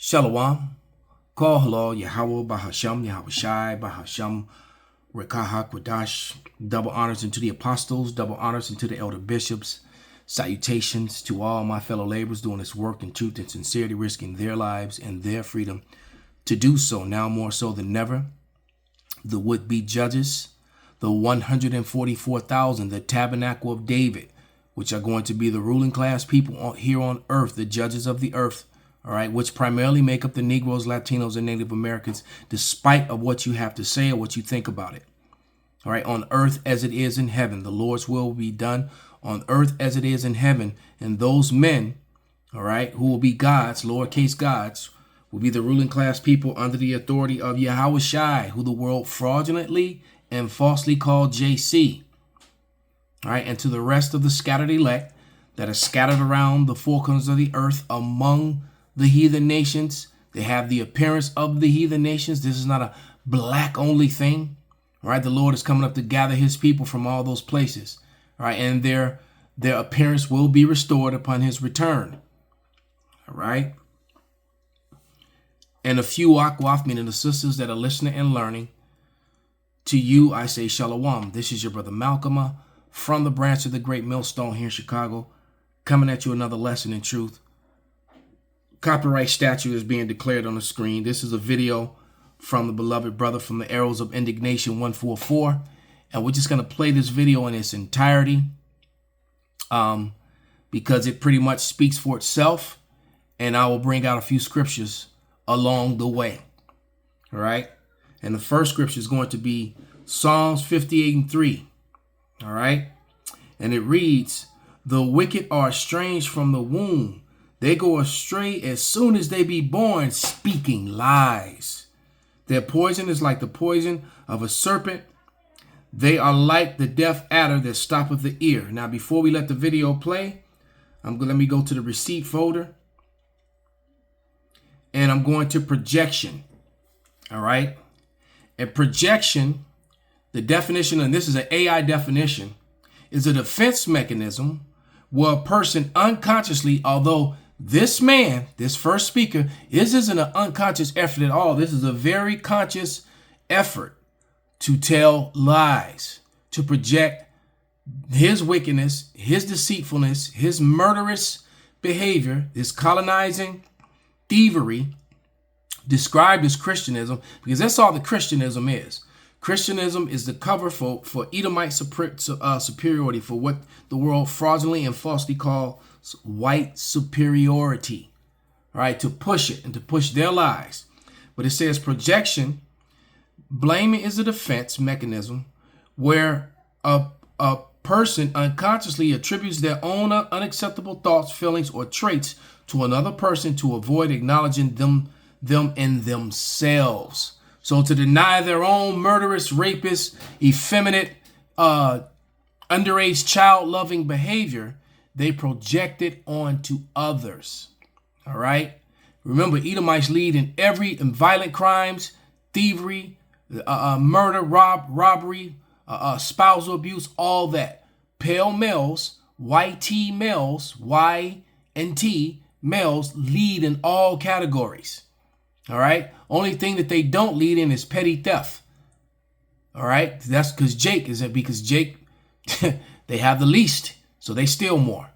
Shalom. Call hello, Yahweh, Bahasham, Yahweh Shai, Bahasham, Rekaha, Kwadash. Double honors unto the apostles, double honors unto the elder bishops. Salutations to all my fellow laborers doing this work in truth and sincerity, risking their lives and their freedom to do so, now more so than ever. The would-be judges, the 144,000, the tabernacle of David, which are going to be the ruling class people here on earth, the judges of the earth, all right, which primarily make up the Negroes, Latinos, and Native Americans, despite of what you have to say or what you think about it. All right, on earth as it is in heaven, the Lord's will be done on earth as it is in heaven. And those men, all right, who will be gods, lowercase gods, will be the ruling class people under the authority of Yahweh Shai, who the world fraudulently and falsely called JC. All right, and to the rest of the scattered elect that are scattered around the four corners of the earth among the heathen nations. They have the appearance of the heathen nations. This is not a black only thing. All right, the Lord is coming up to gather his people from all those places. All right, and their appearance will be restored upon his return. All right. And a few akwaf, meaning the sisters that are listening and learning, to you I say shalom. This is your brother Malcolm from the branch of the Great Millstone here in Chicago, coming at you another lesson in truth. Copyright statute is being declared on the screen. This is a video from the beloved brother from the Arrows of Indignation 144. And we're just going to play this video in its entirety because it pretty much speaks for itself. And I will bring out a few scriptures along the way. All right. And the first scripture is going to be Psalms 58:3. All right. And it reads, "The wicked are estranged from the womb. They go astray as soon as they be born, speaking lies. Their poison is like the poison of a serpent. They are like the deaf adder that stoppeth the ear." Now, before we let the video play, let me go to the receipt folder. And I'm going to projection. All right. And projection, the definition, and this is an AI definition, is a defense mechanism where a person unconsciously, although this man, this first speaker, isn't an unconscious effort at all. This is a very conscious effort to tell lies, to project his wickedness, his deceitfulness, his murderous behavior, his colonizing thievery, described as Christianism, because that's all the Christianism is. Christianism is the cover for Edomite superiority, for what the world fraudulently and falsely calls white superiority, all right, to push it and to push their lies. But it says projection, blaming is a defense mechanism where a person unconsciously attributes their own unacceptable thoughts, feelings, or traits to another person to avoid acknowledging them in themselves. So to deny their own murderous, rapist, effeminate, underage child-loving behavior, they project it onto others. All right. Remember, Edomites lead in violent crimes, thievery, murder, robbery, spousal abuse, all that. Pale males, YT males, Y and T males lead in all categories. All right. Only thing that they don't lead in is petty theft. All right. That's because Jake, they have the least, so they steal more.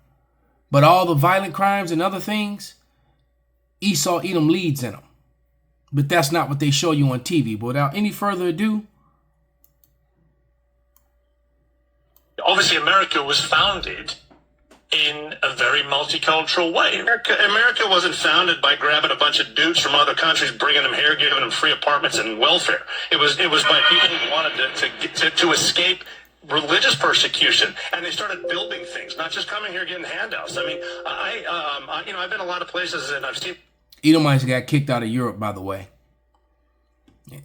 But all the violent crimes and other things, Esau, Edom leads in them. But that's not what they show you on TV. But without any further ado. Obviously, America was founded in a very multicultural way. America wasn't founded by grabbing a bunch of dudes from other countries, bringing them here, giving them free apartments and welfare. It was by people who wanted to escape religious persecution, and they started building things, not just coming here getting handouts. I mean, I've been a lot of places, and I've seen Edomites got kicked out of Europe, by the way.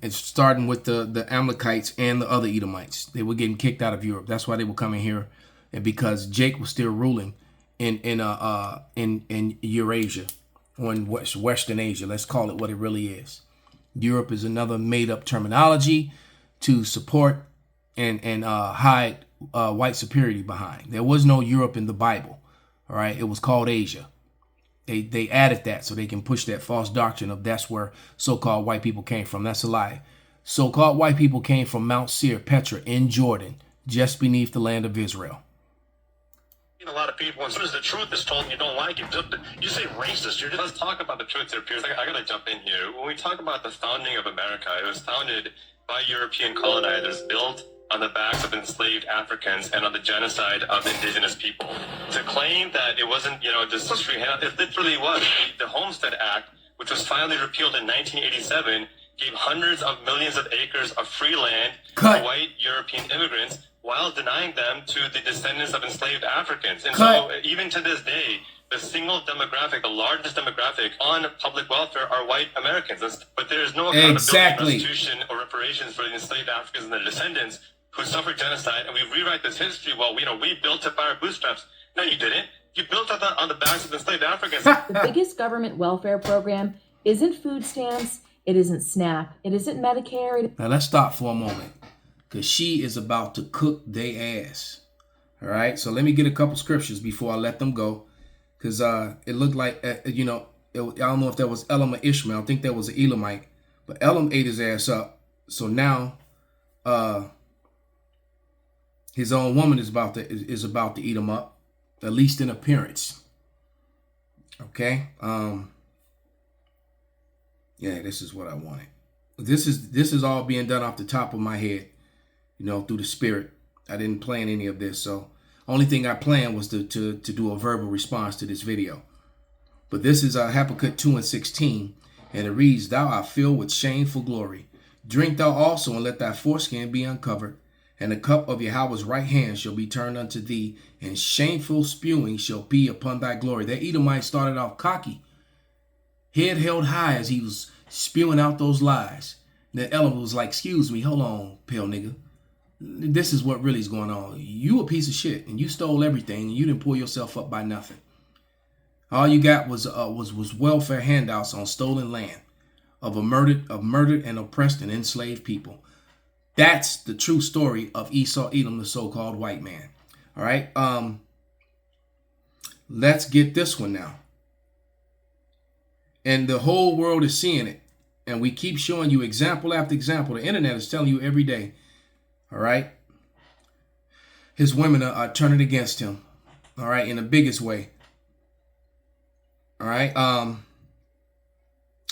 It's starting with the Amalekites and the other Edomites. They were getting kicked out of Europe. That's why they were coming here, and because Jake was still ruling in Eurasia, or in Western Asia. Let's call it what it really is. Europe is another made-up terminology to support and hide white superiority behind. There was no Europe in the Bible. All right, it was called Asia. They added that so they can push that false doctrine of that's where so-called white people came from. That's a lie. So-called white people came from Mount Seir, Petra in Jordan, just beneath the land of Israel. A lot of people, as soon as the truth is told and you don't like it, you say racist. Let's talk about the truth here, Piers. I gotta jump in here. When we talk about the founding of America, it was founded by European colonizers, built on the backs of enslaved Africans and on the genocide of indigenous people. To claim that it wasn't, just history, it literally was. The Homestead Act, which was finally repealed in 1987, gave hundreds of millions of acres of free land to white European immigrants while denying them to the descendants of enslaved Africans. And so even to this day, the single demographic, the largest demographic on public welfare are white Americans. But there is no accountability, restitution, or reparations for the enslaved Africans and their descendants who suffered genocide. And we rewrite this history, well, we built up our bootstraps. No, you didn't. You built up on the backs of enslaved Africans. The biggest government welfare program isn't food stamps, it isn't SNAP, it isn't Medicare. Now let's stop for a moment, because she is about to cook they ass. All right, so let me get a couple scriptures before I let them go, because it looked like, I don't know if that was Elam or Ishmael. I think that was an Elamite, but Elam ate his ass up. So now his own woman is about to eat him up, at least in appearance. Okay. Yeah, this is what I wanted. This is all being done off the top of my head, through the spirit. I didn't plan any of this, so only thing I planned was to do a verbal response to this video. But this is Habakkuk 2:16, and it reads, "Thou art filled with shameful glory. Drink thou also, and let thy foreskin be uncovered. And the cup of Yahweh's right hand shall be turned unto thee, and shameful spewing shall be upon thy glory." That Edomite started off cocky, head held high as he was spewing out those lies. And the Elam was like, "Excuse me, hold on, pale nigga. This is what really is going on. You a piece of shit, and you stole everything, and you didn't pull yourself up by nothing. All you got was welfare handouts on stolen land of murdered and oppressed and enslaved people." That's the true story of Esau Edom, the so-called white man. All right. Let's get this one now. And the whole world is seeing it. And we keep showing you example after example. The internet is telling you every day. All right. His women are turning against him. All right. In the biggest way. All right.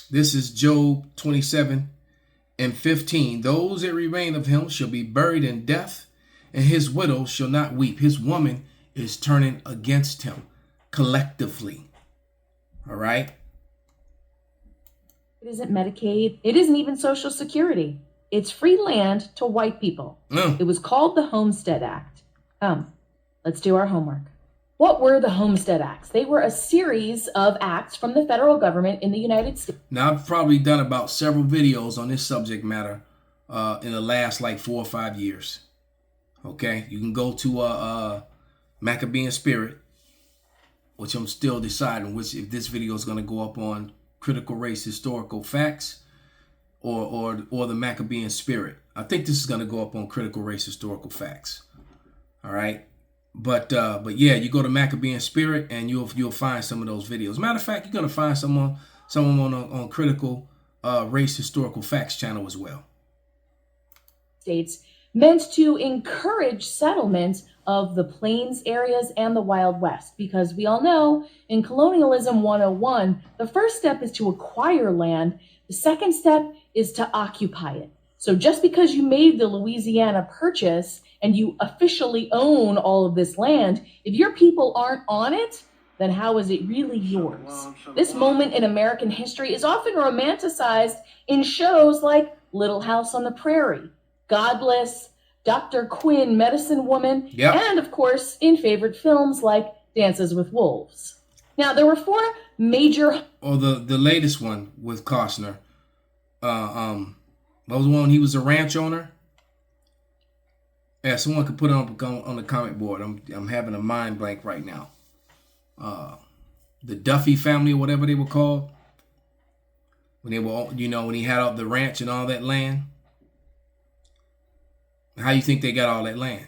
This is Job 27:15. "Those that remain of him shall be buried in death, and his widow shall not weep." His woman is turning against him collectively. All right. It isn't Medicaid. It isn't even Social Security. It's free land to white people. It was called the Homestead Act. Let's do our homework. What were the Homestead Acts? They were a series of acts from the federal government in the United States. Now, I've probably done about several videos on this subject matter in the last like 4 or 5 years. Okay, you can go to Maccabean Spirit, which I'm still deciding if this video is going to go up on Critical Race Historical Facts or the Maccabean Spirit. I think this is going to go up on Critical Race Historical Facts. All right. But yeah, you go to Maccabean Spirit and you'll find some of those videos. Matter of fact, you're gonna find someone on Critical Race Historical Facts channel as well. States meant to encourage settlement of the plains areas and the Wild West, because we all know in Colonialism 101, the first step is to acquire land. The second step is to occupy it. So just because you made the Louisiana Purchase and you officially own all of this land, if your people aren't on it, then how is it really yours? This moment in American history is often romanticized in shows like Little House on the Prairie, Godless, Dr. Quinn, Medicine Woman, and of course in favorite films like Dances with Wolves. Now, there were 4 major... Or the latest one with Costner. What was the one? He was a ranch owner. Yeah, someone could put it on the comment board. I'm having a mind blank right now. The Duffy family or whatever they were called. When they were, when he had the ranch and all that land. How you think they got all that land?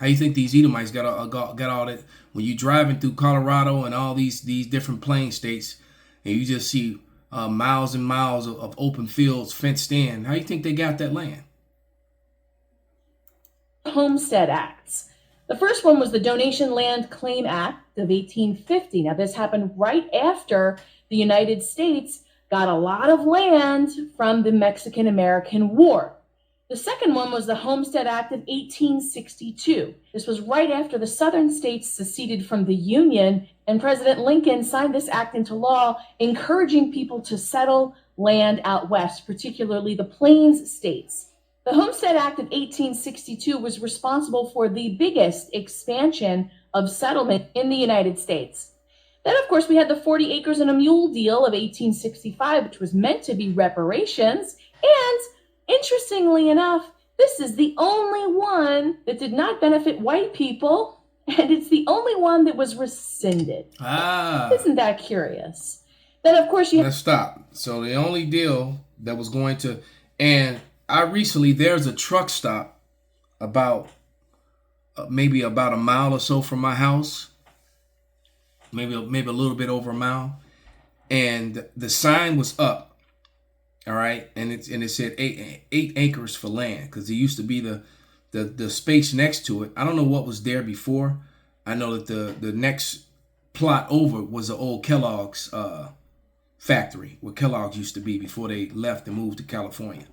How you think these Edomites got all that? When you driving through Colorado and all these different plain states, and you just see miles and miles of open fields fenced in, how you think they got that land? Homestead Acts. The first one was the Donation Land Claim Act of 1850. Now, this happened right after the United States got a lot of land from the Mexican-American War. The second one was the Homestead Act of 1862. This was right after the southern states seceded from the Union, and President Lincoln signed this act into law, encouraging people to settle land out west, particularly the Plains states. The Homestead Act of 1862 was responsible for the biggest expansion of settlement in the United States. Then, of course, we had the 40 acres and a mule deal of 1865, which was meant to be reparations. And interestingly enough, this is the only one that did not benefit white people, and it's the only one that was rescinded. Isn't that curious? Then, of course, Let's stop. So the only deal that was going to, and there's a truck stop about maybe about a mile or so from my house, maybe a little bit over a mile, and the sign was up, all right, and it said 8 acres for land, because it used to be the space next to it. I don't know what was there before. I know that the next plot over was the old Kellogg's factory, where Kellogg's used to be before they left and moved to California.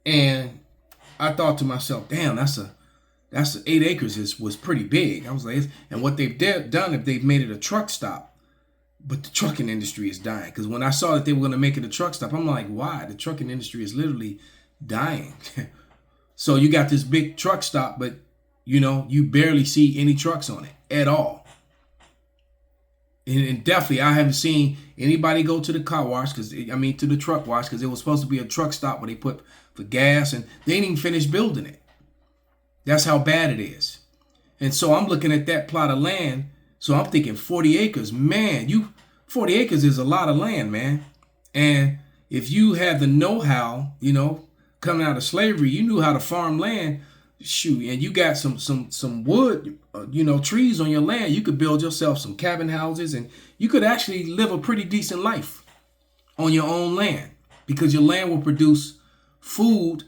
And I thought to myself, damn, that's 8 acres was pretty big. I was like, and what they've done, if they've made it a truck stop, but the trucking industry is dying. Because when I saw that they were going to make it a truck stop, I'm like, why? The trucking industry is literally dying. So you got this big truck stop, but you barely see any trucks on it at all. And definitely, I haven't seen anybody go to the car wash, to the truck wash, because it was supposed to be a truck stop where they put for gas, and they didn't even finish building it. That's how bad it is. And so I'm looking at that plot of land. So I'm thinking 40 acres, man, 40 acres is a lot of land, man. And if you have the know-how, coming out of slavery, you knew how to farm land, shoot, and you got some wood, trees on your land, you could build yourself some cabin houses, and you could actually live a pretty decent life on your own land, because your land will produce food,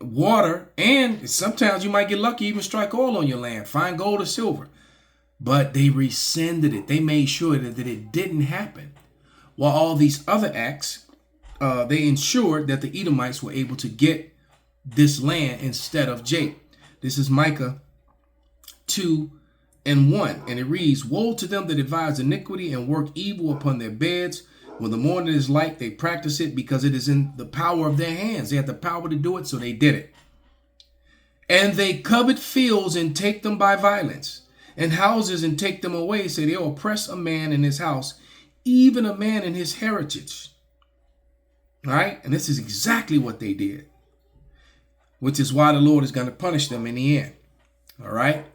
water, and sometimes you might get lucky, even strike oil on your land, find gold or silver. But they rescinded it. They made sure that it didn't happen. While all these other acts, they ensured that the Edomites were able to get this land instead of Jacob. This is Micah 2:1, and it reads, "Woe to them that devise iniquity and work evil upon their beds. When the morning is light, they practice it, because it is in the power of their hands." They had the power to do it, so they did it. "And they covet fields and take them by violence, and houses and take them away. Say they'll oppress a man in his house, even a man in his heritage." All right, and this is exactly what they did, which is why the Lord is going to punish them in the end. All right.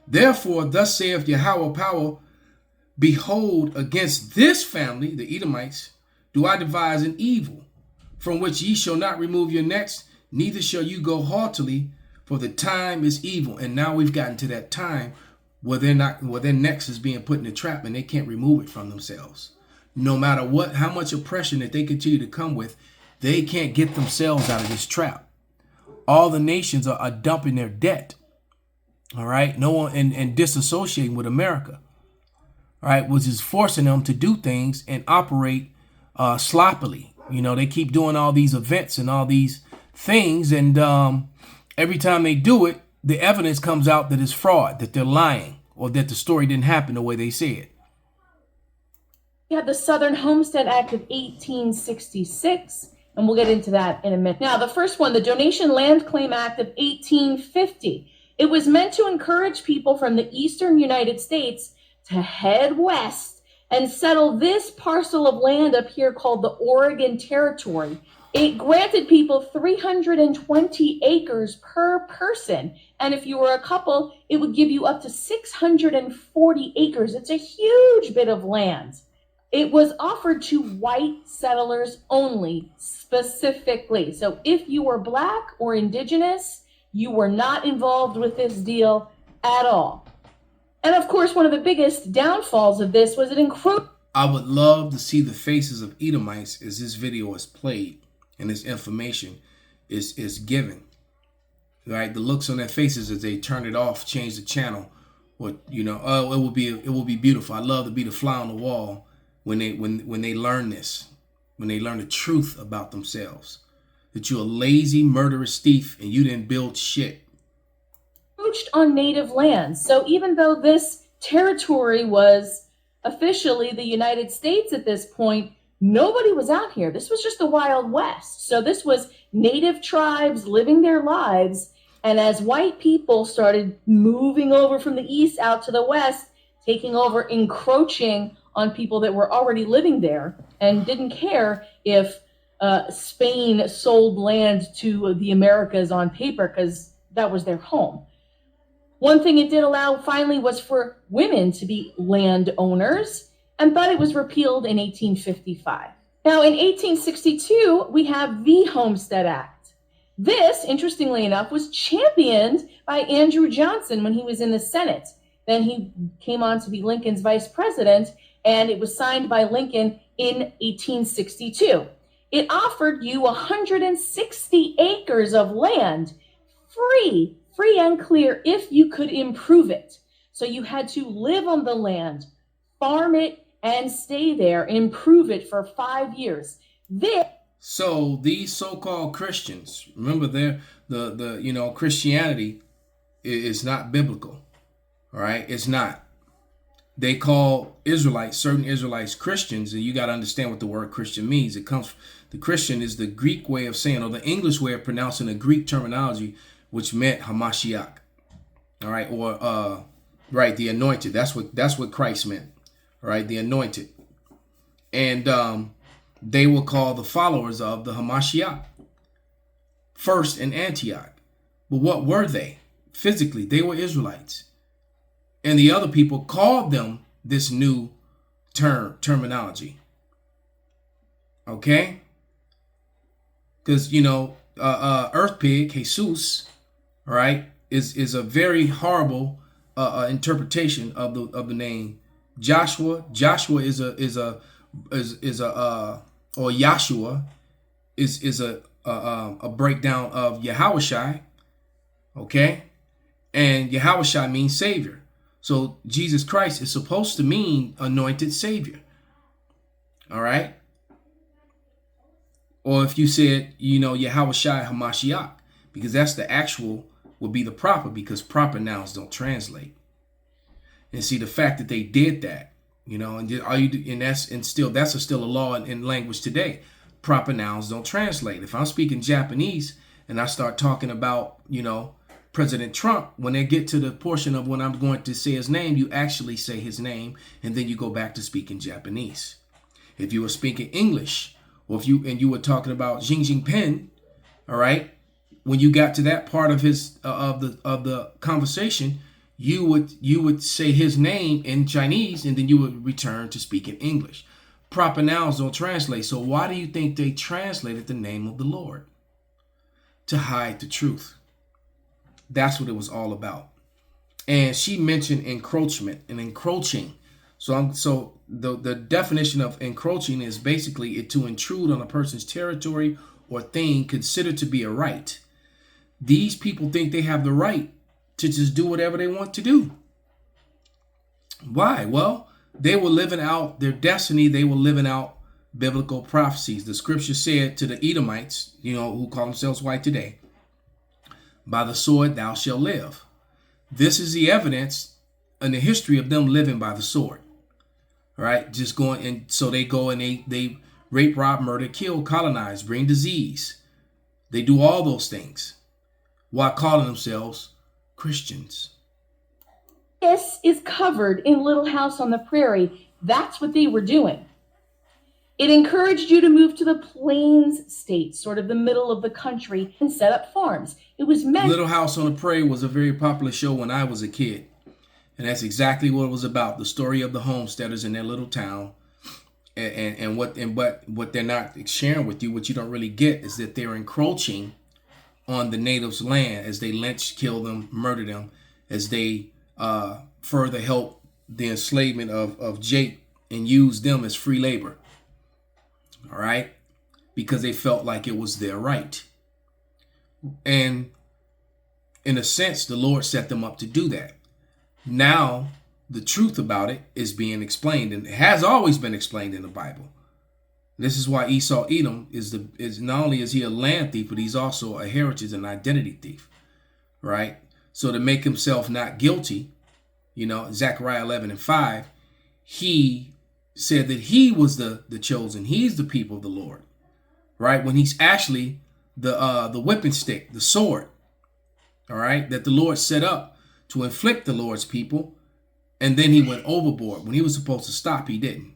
"Therefore, thus saith Yahweh power, behold, against this family, the Edomites, do I devise an evil, from which ye shall not remove your necks, neither shall you go haughtily, for the time is evil." And now we've gotten to that time where their necks is being put in a trap, and they can't remove it from themselves. No matter how much oppression that they continue to come with, they can't get themselves out of this trap. All the nations are dumping their debt. All right. No one and disassociating with America. All right. Which is forcing them to do things and operate sloppily. They keep doing all these events and all these things. And every time they do it, the evidence comes out that it's fraud, that they're lying, or that the story didn't happen the way they said. We have the Southern Homestead Act of 1866, and we'll get into that in a minute. Now, the first one, the Donation Land Claim Act of 1850. It was meant to encourage people from the eastern United States to head west and settle this parcel of land up here called the Oregon Territory. It granted people 320 acres per person. And if you were a couple, it would give you up to 640 acres. It's a huge bit of land. It was offered to white settlers only, specifically. So if you were black or indigenous, You were not involved with this deal at all. And of course, one of the biggest downfalls of this was it encroached. I would love to see the faces of Edomites as this video is played and this information is given. Right, the looks on their faces as they turn it off, change the channel, or it will be beautiful. I love to be the fly on the wall when they learn this, when they learn the truth about themselves, that you're a lazy, murderous thief and you didn't build shit. On native lands. So even though this territory was officially the United States at this point, nobody was out here. This was just the Wild West. So this was native tribes living their lives. And as white people started moving over from the east out to the west, taking over, encroaching on people that were already living there and didn't care if Spain sold land to the Americas on paper because that was their home. One thing it did allow finally was for women to be landowners, but it was repealed in 1855. Now in 1862, we have the Homestead Act. This, interestingly enough, was championed by Andrew Johnson when he was in the Senate. Then he came on to be Lincoln's vice president, and it was signed by Lincoln in 1862. It offered you 160 acres of land, free and clear, if you could improve it. So you had to live on the land, farm it, and stay there, improve it for 5 years. So these so-called Christians, remember, the Christianity is not biblical. All right, it's not. They call certain Israelites Christians, and you got to understand what the word Christian means. The Christian is the Greek way of saying, or the English way of pronouncing the Greek terminology, which meant Hamashiach. All right, or the anointed. That's what Christ meant. All right, the anointed. And they were called the followers of the Hamashiach, first in Antioch. But what were they? Physically, they were Israelites. And the other people called them this new terminology. Okay? Because, Earth Pig, Jesus, all right, is a very horrible interpretation of the name Joshua. Joshua is a or Yahshua is a breakdown of Yahushai, okay? And Yahushai means Savior. So Jesus Christ is supposed to mean anointed Savior, all right? Or if you said, Yahushai Hamashiach, because that's the actual, would be the proper, because proper nouns don't translate. And see, the fact that they did that, that's still a law in language today. Proper nouns don't translate. If I'm speaking Japanese and I start talking about, President Trump, when they get to the portion of when I'm going to say his name, you actually say his name, and then you go back to speaking Japanese. If you were speaking English, or if you were talking about Xi Jinping, all right, when you got to that part of his of the conversation, you would say his name in Chinese, and then you would return to speaking English. Proper nouns don't translate. So why do you think they translated the name of the Lord? To hide the truth. That's what it was all about. And she mentioned encroachment and encroaching. So the definition of encroaching is basically to intrude on a person's territory or thing considered to be a right. These people think they have the right to just do whatever they want to do. Why? Well, they were living out their destiny. They were living out biblical prophecies. The scripture said to the Edomites, who call themselves white today, by the sword thou shalt live. This is the evidence in the history of them living by the sword. All right, just going, and so they go and they rape, rob, murder, kill, colonize, bring disease. They do all those things while calling themselves Christians. This is covered in Little House on the Prairie. That's what they were doing. It encouraged you to move to the Plains states, sort of the middle of the country, and set up farms. It was meant. Little House on the Prairie was a very popular show when I was a kid. And that's exactly what it was about. The story of the homesteaders in their little town. And what they're not sharing with you, what you don't really get, is that they're encroaching on the natives' land as they lynched, killed them, murdered them, as they further helped the enslavement of Jake and used them as free labor. All right? Because they felt like it was their right. And in a sense, the Lord set them up to do that. Now, the truth about it is being explained, and it has always been explained in the Bible. This is why Esau Edom is not only is he a land thief, but he's also a heritage and identity thief, right? So to make himself not guilty, Zechariah 11:5, he said that he was the chosen. He's the people of the Lord, right? When he's actually the whipping stick, the sword, all right, that the Lord set up to inflict the Lord's people, and then he went overboard. When he was supposed to stop, he didn't.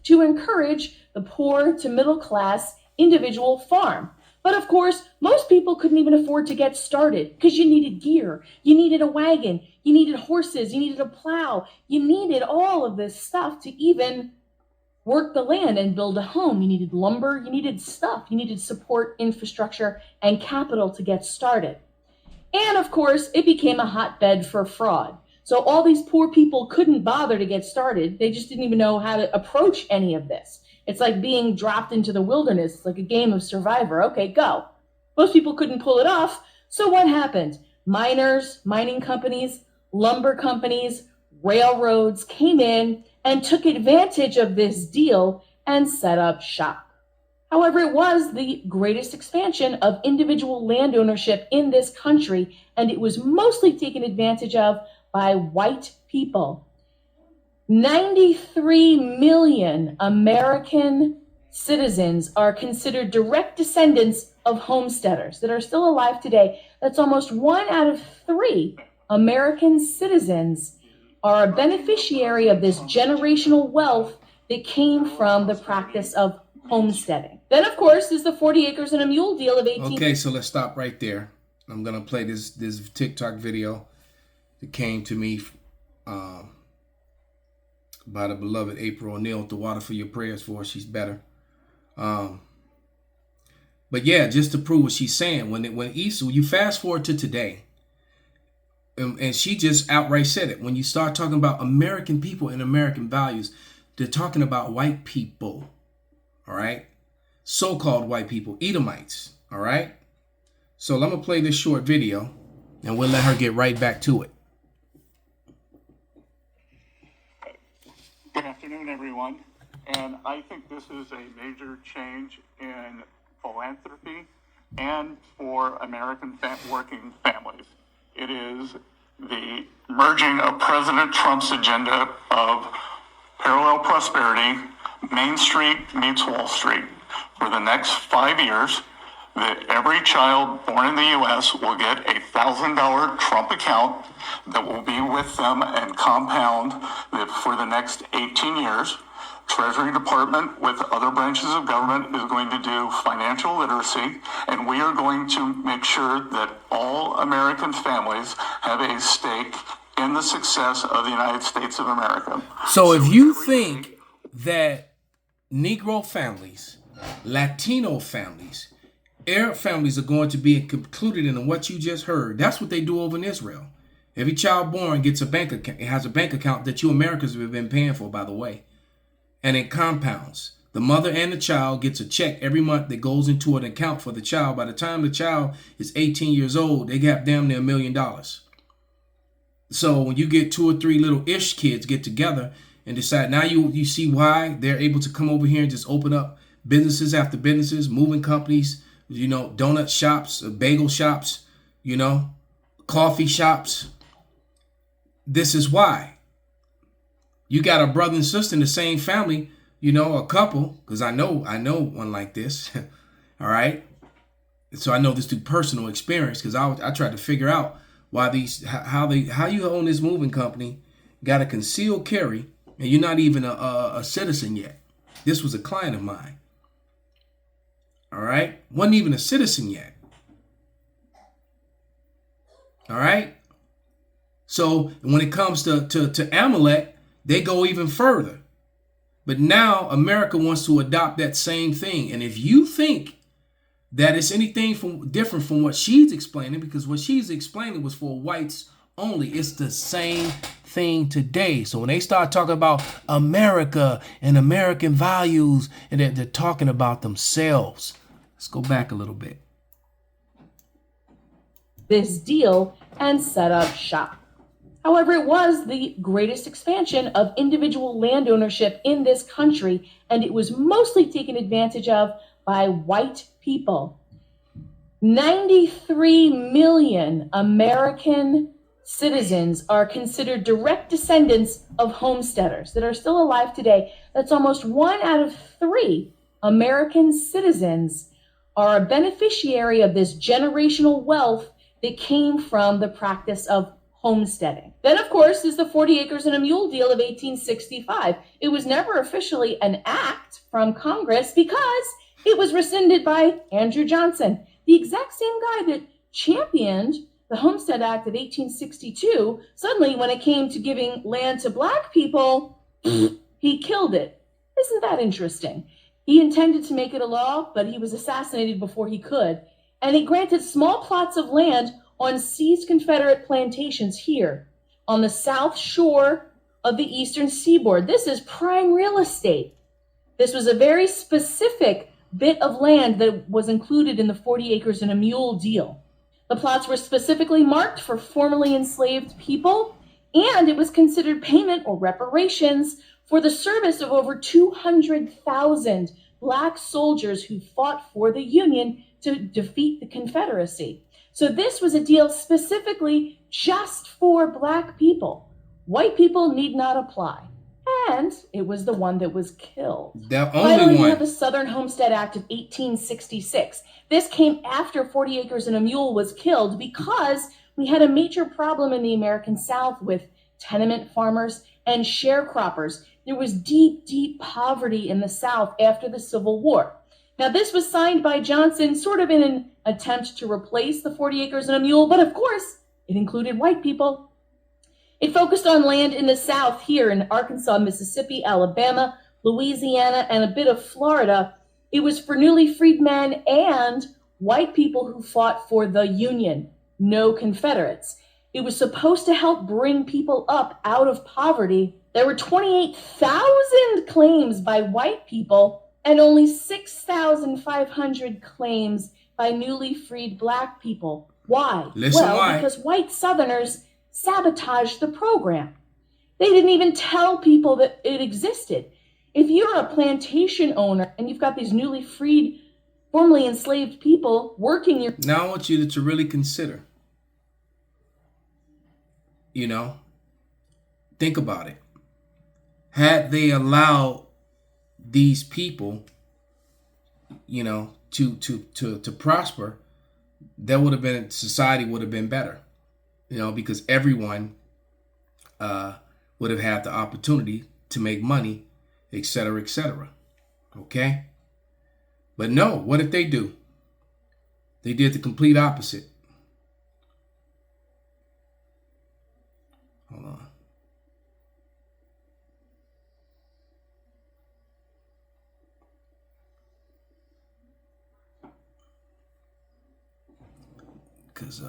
To encourage the poor to middle class individual farm. But of course, most people couldn't even afford to get started because you needed gear, you needed a wagon, you needed horses, you needed a plow, you needed all of this stuff to even work the land and build a home. You needed lumber, you needed stuff, you needed support, infrastructure, and capital to get started. And of course, it became a hotbed for fraud. So all these poor people couldn't bother to get started. They just didn't even know how to approach any of this. It's like being dropped into the wilderness. It's like a game of Survivor. Okay, go. Most people couldn't pull it off. So what happened? Miners, mining companies, lumber companies, railroads came in and took advantage of this deal and set up shop. However, it was the greatest expansion of individual land ownership in this country, and it was mostly taken advantage of by white people. 93 million American citizens are considered direct descendants of homesteaders that are still alive today. That's almost 1 out of 3 American citizens are a beneficiary of this generational wealth that came from the practice of homesteading. Then, of course, is the 40 acres and a mule deal of 18. Okay, so let's stop right there. I'm going to play this TikTok video that came to me by the beloved April O'Neil. The water for your prayers for her. She's better. But yeah, just to prove what she's saying, when Esau, you fast forward to today, and she just outright said it. When you start talking about American people and American values, they're talking about white people. All right, so-called white people, Edomites. All right. So I'm gonna play this short video, and we'll let her get right back to it. Good afternoon, everyone. And I think this is a major change in philanthropy and for American working families. It is the merging of President Trump's agenda of parallel prosperity, Main Street meets Wall Street. For the next 5 years, that every child born in the U.S. will get a $1,000 Trump account that will be with them and compound that for the next 18 years. Treasury Department with other branches of government is going to do financial literacy, and we are going to make sure that all American families have a stake in the success of the United States of America. So if you think that Negro families, Latino families, Arab families are going to be included in what you just heard, that's what they do over in Israel. Every child born gets a bank account. It has a bank account that you Americans have been paying for, by the way. And it compounds. The mother and the child gets a check every month that goes into an account for the child. By the time the child is 18 years old, they got damn near $1 million. So when you get 2 or 3 little ish kids get together and decide, now you see why they're able to come over here and just open up businesses after businesses, moving companies, donut shops, bagel shops, coffee shops. This is why. You got a brother and sister in the same family, a couple, because I know one like this. All right. So I know this through personal experience, because I tried to figure out why how you own this moving company, got a concealed carry, and you're not even a citizen yet. This was a client of mine. All right. Wasn't even a citizen yet. All right. So when it comes to Amalek, they go even further. But now America wants to adopt that same thing. And if you think that it's anything from different from what she's explaining, because what she's explaining was for whites only. It's the same thing today. So when they start talking about America and American values, and they're talking about themselves. Let's go back a little bit. This deal and set up shop. However, it was the greatest expansion of individual land ownership in this country, and it was mostly taken advantage of by white people. 93 million American citizens are considered direct descendants of homesteaders that are still alive today. That's almost 1 out of 3 American citizens are a beneficiary of this generational wealth that came from the practice of homesteading. Then, of course, is the 40 acres and a mule deal of 1865. It was never officially an act from Congress because it was rescinded by Andrew Johnson, the exact same guy that championed the Homestead Act of 1862. Suddenly, when it came to giving land to black people, he killed it. Isn't that interesting? He intended to make it a law, but he was assassinated before he could. And he granted small plots of land on seized Confederate plantations here on the south shore of the eastern seaboard. This is prime real estate. This was a very specific bit of land that was included in the 40 acres and a mule deal. The plots were specifically marked for formerly enslaved people, and it was considered payment or reparations for the service of over 200,000 black soldiers who fought for the Union to defeat the Confederacy. So this was a deal specifically just for black people. White people need not apply. And it was the one that was killed. The Finally, only we one. have the Southern Homestead Act of 1866. This came after 40 acres and a mule was killed because we had a major problem in the American South with tenement farmers and sharecroppers. There was deep, deep poverty in the South after the Civil War. Now, this was signed by Johnson sort of in an attempt to replace the 40 acres and a mule, but of course, it included white people. It focused on land in the South here in Arkansas, Mississippi, Alabama, Louisiana, and a bit of Florida. It was for newly freed men and white people who fought for the Union, no Confederates. It was supposed to help bring people up out of poverty. There were 28,000 claims by white people and only 6,500 claims by newly freed black people. Why? Why? Because white Southerners sabotaged the program. They didn't even tell people that it existed. If you're a plantation owner and you've got these newly freed, formerly enslaved people working your... Now I want you to really consider, think about it. Had they allowed these people, to prosper, society would have been better, because everyone would have had the opportunity to make money, etc., etc. Okay? But no, what did they do? They did the complete opposite. Hold on. Because